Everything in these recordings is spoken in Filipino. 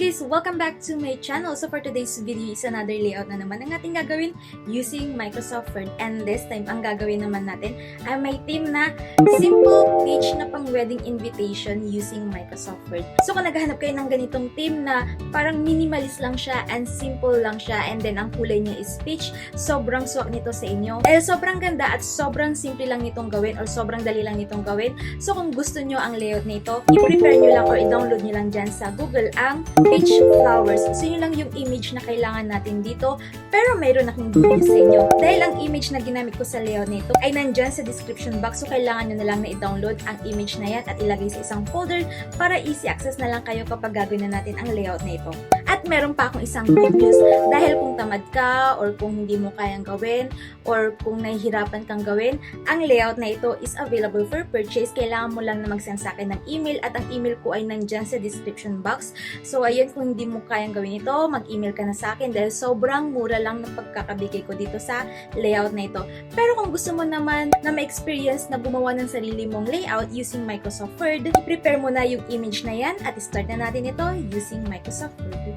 guys! Welcome back to my channel. So for today's video is another layout na naman ang ating gagawin using Microsoft Word. And this time, ang gagawin naman natin ay may theme na simple page na pang wedding invitation using Microsoft Word. So kung naghahanap kayo ng ganitong theme na parang minimalist lang siya and simple lang siya and then ang kulay niya is peach, sobrang swak nito sa inyo. Dahil sobrang ganda at sobrang simple lang nitong gawin or sobrang dali lang nitong gawin. So kung gusto nyo ang layout nito, i-prepare nyo lang or i-download nyo lang dyan sa Google ang peach flowers. So yun lang yung image na kailangan natin dito. Pero mayroon akong good news sa inyo. Dahil ang image na ginamit ko sa layout nito ay nandyan sa description box. So kailangan nyo na lang na i-download ang image na yan at ilagay sa isang folder para easy access na lang kayo kapag gagawin na natin ang layout na ito. At meron pa akong isang good news. Dahil kung tamad ka or kung hindi mo kayang gawin or kung nahihirapan kang gawin, ang layout na ito is available for purchase. Kailangan mo lang na mag-send sa akin ng email at ang email ko ay nandyan sa description box. So ayun, kung hindi mo kayang gawin ito, mag-email ka na sa akin dahil sobrang mura lang ng pagkakabigay ko dito sa layout na ito. Pero kung gusto mo naman na ma-experience na gumawa ng sarili mong layout using Microsoft Word, i-prepare mo na yung image na yan at start na natin ito using Microsoft Word.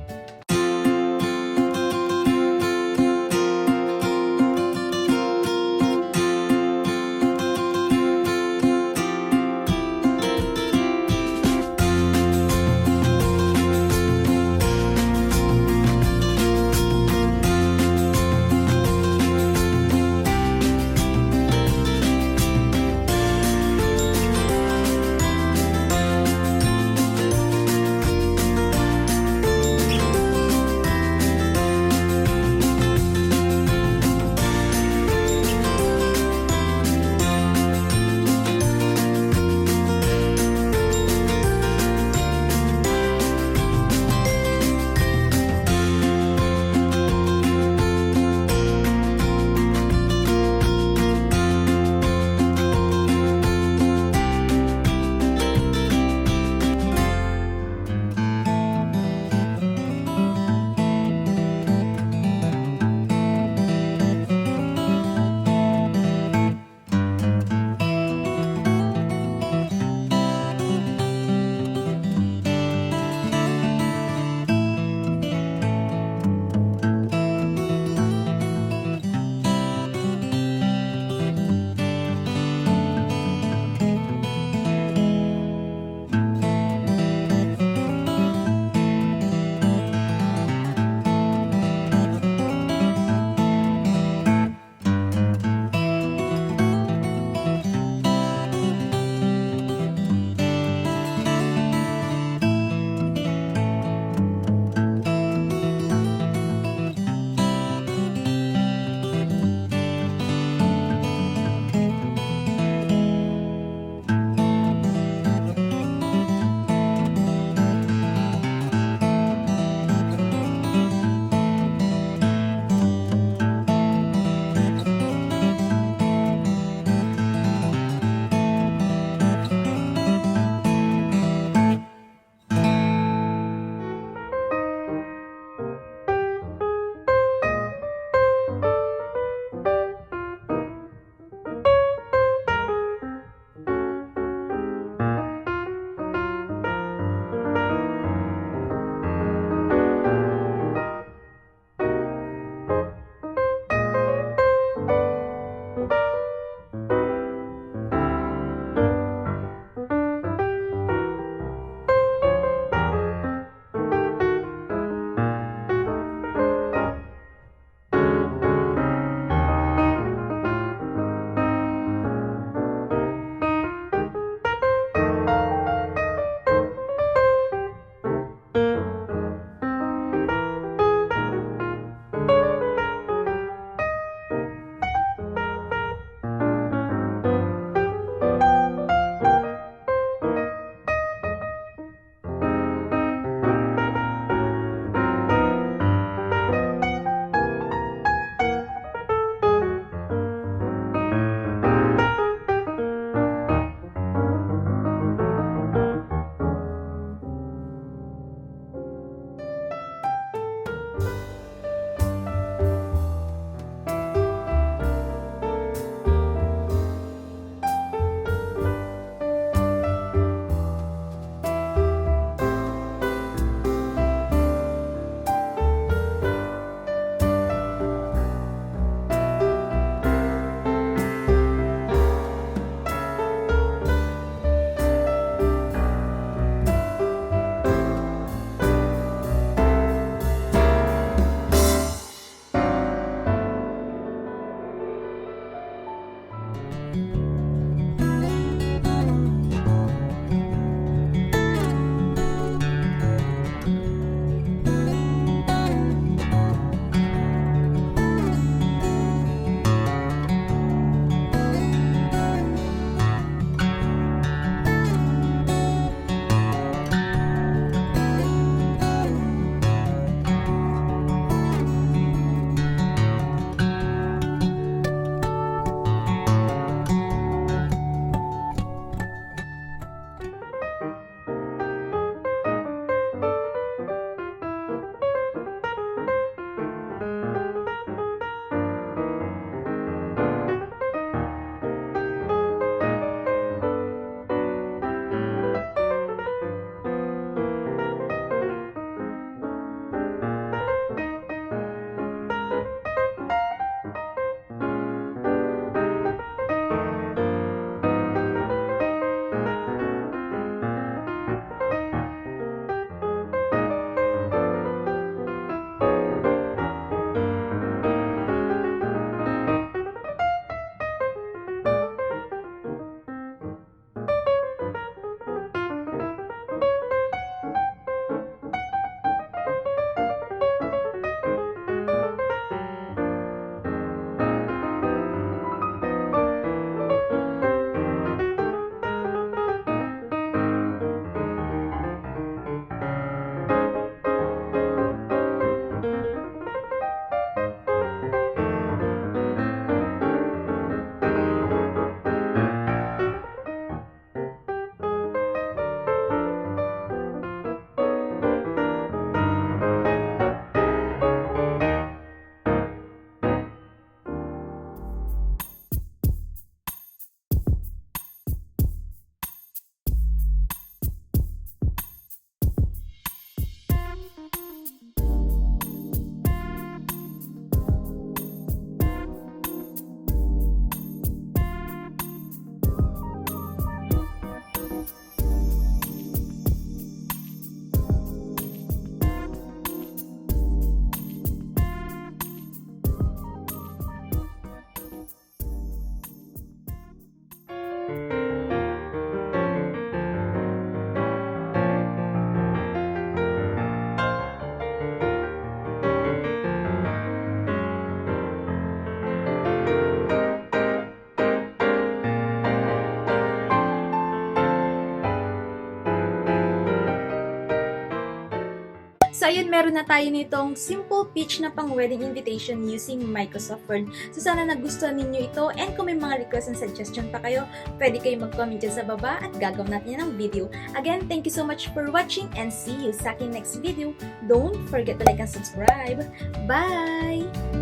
So, ayun, meron na tayo nitong simple pitch na pang wedding invitation using Microsoft Word. So, sana nagustuhan ninyo ito, and kung may mga request and suggestion pa kayo, pwede kayo mag-comment dyan sa baba at gagawin natin yan ng video. Again, thank you so much for watching and see you sa aking next video. Don't forget to like and subscribe. Bye!